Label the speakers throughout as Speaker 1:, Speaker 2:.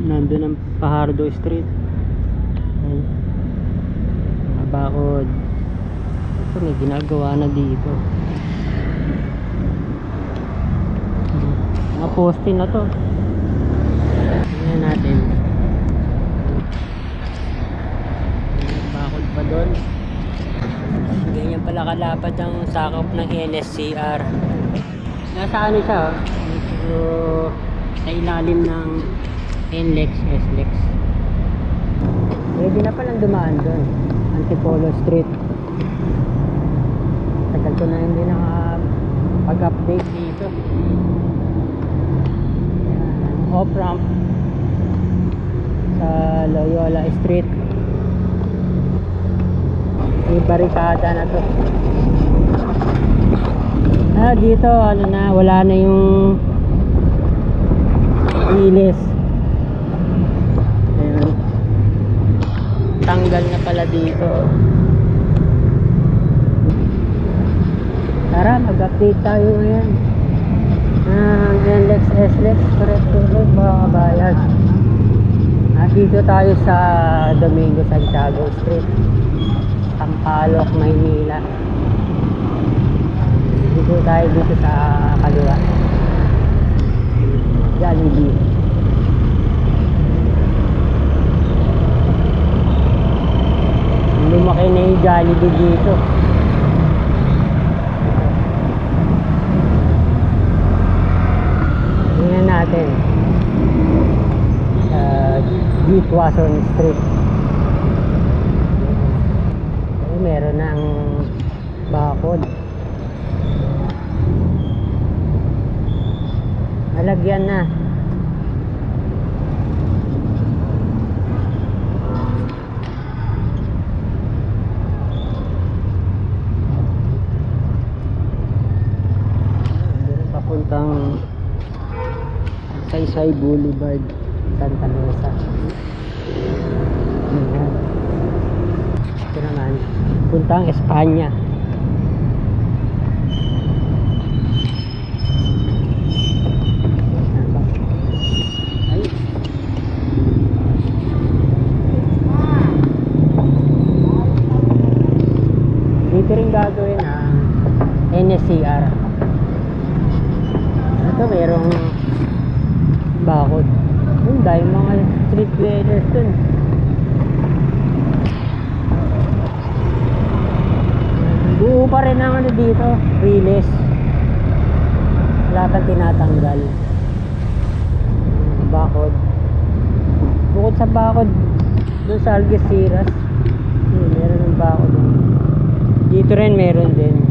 Speaker 1: Nandun ang Fajardo Street. Ayan. Mga bakod. Ito may ginagawa na dito. Mga poste na to. Tingnan natin. Bakod pa doon. Ganyan pala kalapad ang sakop ng NSCR. Nasa ano siya, so, sa ilalim ng NLEX, SLEX. Pwede na palang dumaan doon. Antipolo Street. Tagal ko na hindi nakapag-update dito. Off-ramp sa Loyola Street. May barikada na to. Dito ano na, wala na yung ilis. Ayun. Tanggal na pala dito. Tara, mag-update tayo ngayon ng NLEX, SLEX, Correcto Road, mga kabayan. Dito tayo sa Domingo Santiago Street, Sampaloc, Maynila. Dito tayo dito sa kaliwa, Jollibee. Lumaki na yung Jollibee dito. Tingnan natin sa Gitwason Street. Meron ng bakod. Nalagyan na. Papuntang Saysay Boulevard, Santa Mesa. Ayan. Ito naman, puntang Espanya. Dito rin gagawin ang NSCR. Ito merong bakod. Dahil mga street dwellers dun. Buo pa rin ang ano dito, riles. Wala kang tinatanggal. Bakod. Bukod sa bakod, dun sa Algeciras, meron ng bakod. Dito rin meron din.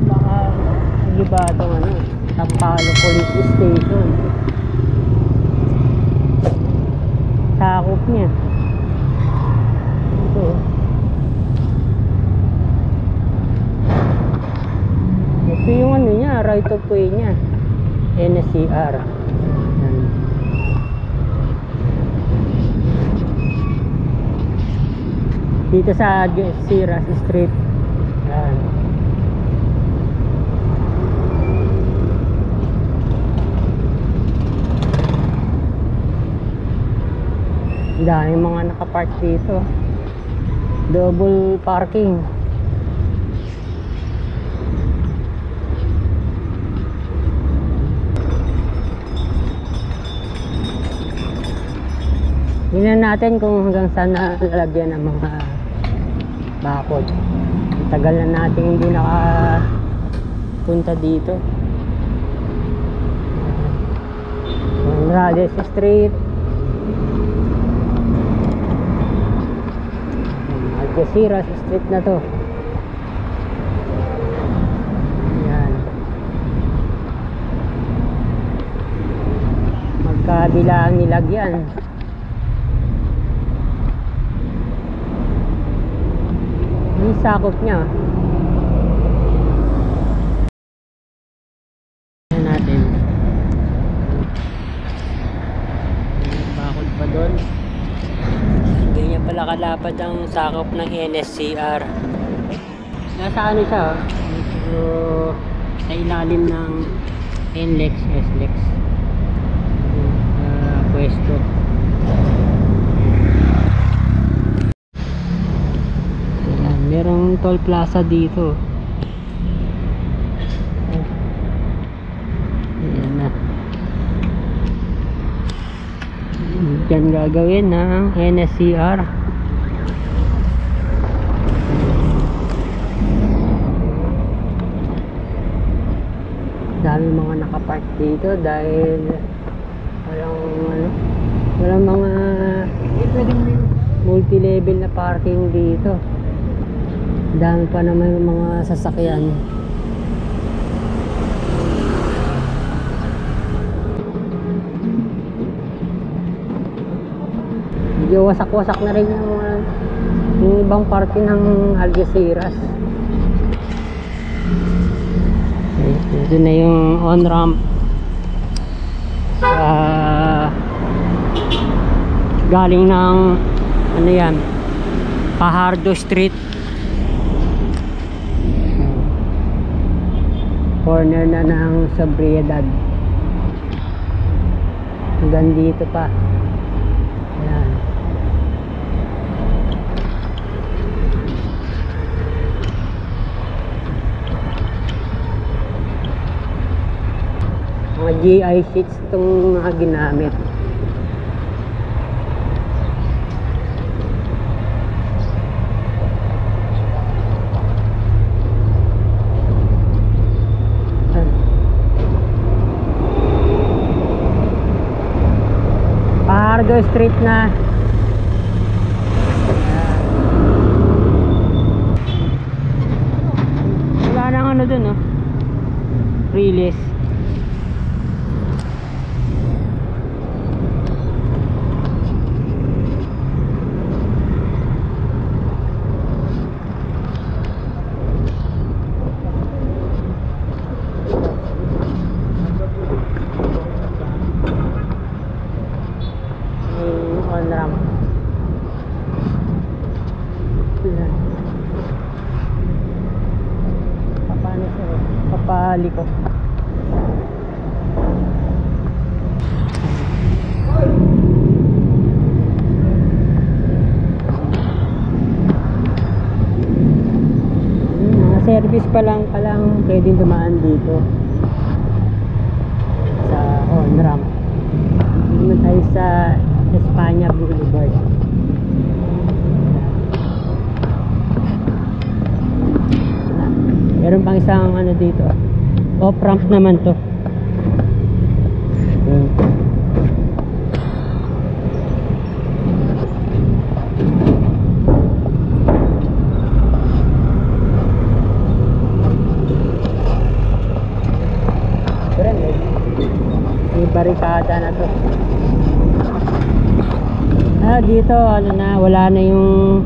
Speaker 1: Baka iba itong ano, Sampaloc Police Station. Sakop niya. Ito. Ito yung ano niya, right of way niya. NSCR. Yan. Dito sa Algeciras Street. Yan. Dami mga nakapark dito. Double parking. Tingnan natin kung hanggang saan nalalagyan ng mga bakod. Tagal na natin hindi nakapunta dito. Rades Street, Algeciras Street na to. Yan. Magkabila ang nilagyan. Yung sakop niya. Tingnan natin. Bakod pa doon. Ganyan pala kalapad ang sakop ng NSCR. Nasa ano siya, so, sa ilalim ng NLEX, SLEX pwesto. Ayan, merong toll plaza dito. Ayan na. Diyan gagawin ng NSCR. Dami mga nakapark dito dahil walang mga multi-level na parking dito. Dami pa naman yung mga sasakyan. Medyo wasak-wasak na rin yung ibang parte ng Algeciras. Ito na yung on-ramp galing ng ano yan, Fajardo Street, corner na ng Sobriedad hanggang dito pa. Ayan. Mga GI sheets itong mga ginamit. Fajardo Street na. Wala nang ano dun, oh, release. On-ramp. Paano siya? Papaliko. Mga service pa lang pwedeng dumaan dito sa on-ramp. Dito tayo sa Espanya Boulevard. Meron pang isang ano dito, off ramp naman to. May barikada na to. Dito ano na, wala na yung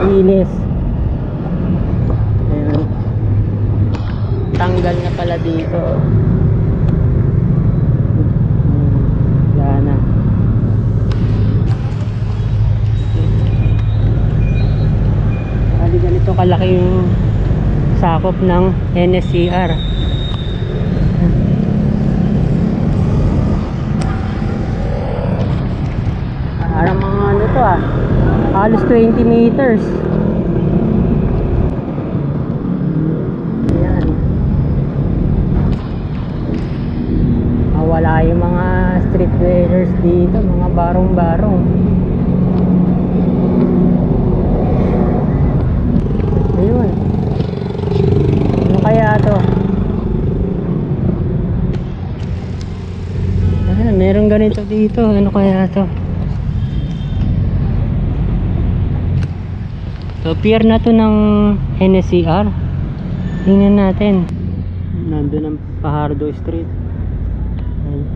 Speaker 1: ilis. Ayan. Tanggal na pala dito. Wala na. Ganito kalaki yung sakop ng NSCR. Parang mga ano to halos 20 meters. Ayan. Wala yung mga street vendors dito, mga barong-barong. Ayun. Ano kaya to? Meron ganito dito. Ano kaya to? So, pier na to ng NSCR. Tingnan natin. Nandun ang Fajardo Street. Ayan.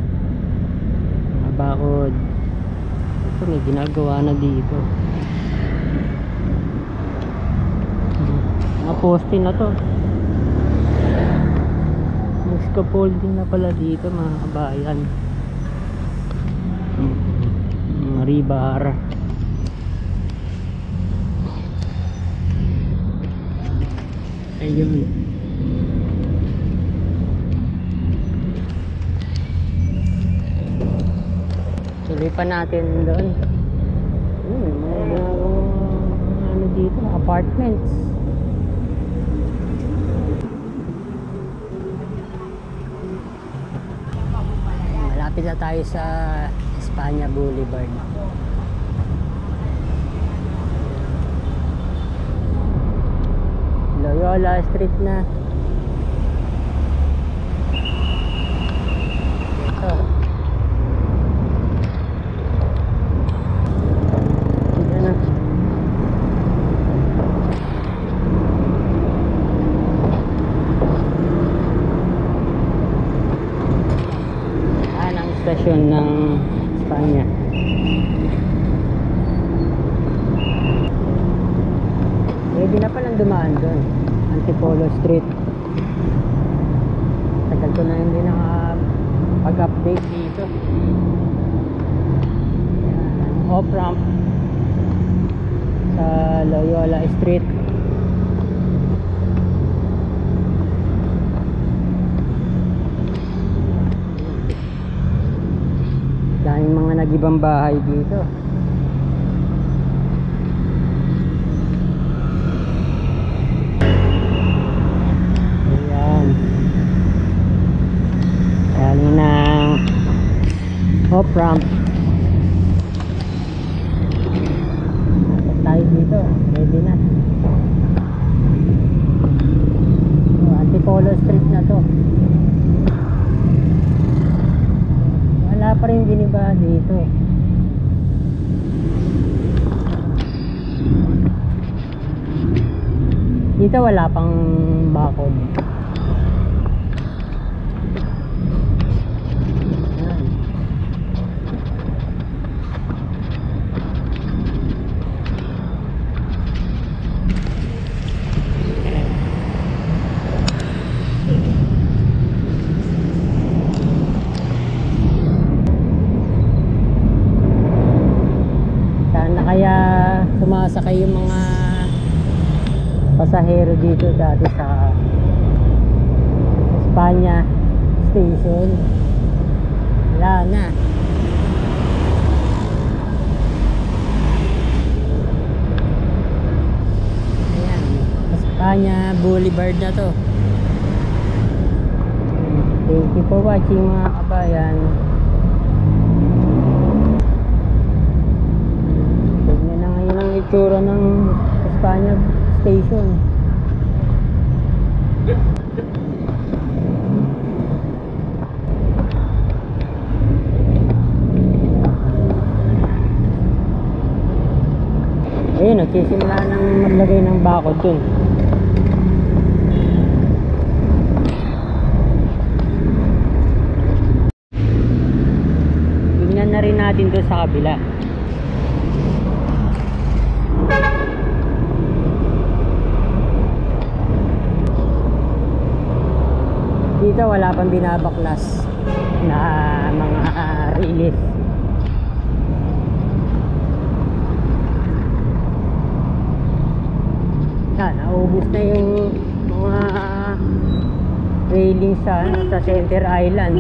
Speaker 1: Mga bakod. Ito, may ginagawa na dito. Mga poste na to. May scaffolding na pala dito, mga kabayan. Mga rebar. Ayun. pa natin doon. Mga ano dito, apartments. Malapit na tayo sa Espanya Boulevard. Loyola Street na. Ito. Ito na. Ang stasyon ng Espanya. Pwede na palang dumaan doon. Antipolo Street. Tagal ko na hindi nakapag-update dito. Off-ramp sa Loyola Street. Daming mga nag-ibang bahay dito. Galing ng off-ramp. Pasok tayo dito. Ready na. Antipolo Street na to. Wala pa rin giniba dito. Dito wala pang bakod. Kaya sumasakay yung mga pasahero dito dati sa Espanya Station. Wala na. Ayan, Espanya Boulevard na to. Thank you for watching mga kabayan. Itsura ng Espanya Station. Ayun, nagsisimula ng maglagay ng bakod dun. Tingnan na rin natin doon sa kabila. Dito wala pang binabaklas na mga release. Naubos na yung mga railing sa Center Island.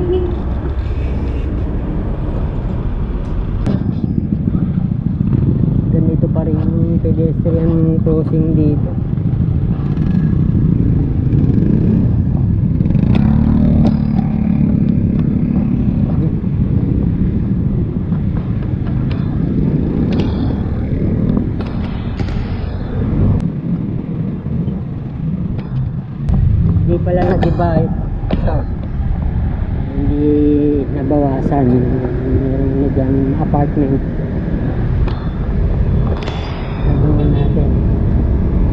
Speaker 1: Ganito pa rin yung pedestrian crossing dito. Hindi pala nag-iba ito. Hindi nabawasan. Meron na dyan apartment. Nagawin natin.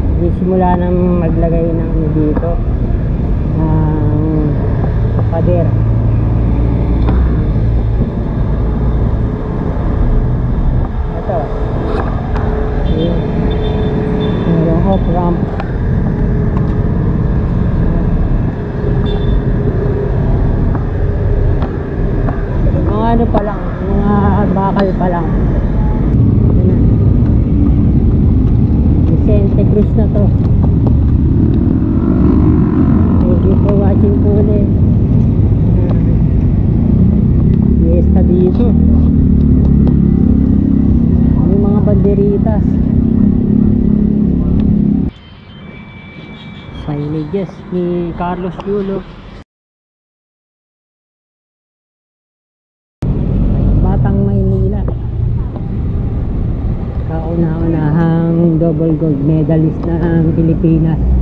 Speaker 1: Hindi simula nang maglagay ng ano dito ng pader. Ito. Yung off-ramp. Ano pa lang, mga bakal pa lang. Vicente Cruz na to. Thank you for watching po ulit. Texas. Signages ni Carlos Yulo. Batang Maynila. Kauna-unahang double gold medalist ng Pilipinas.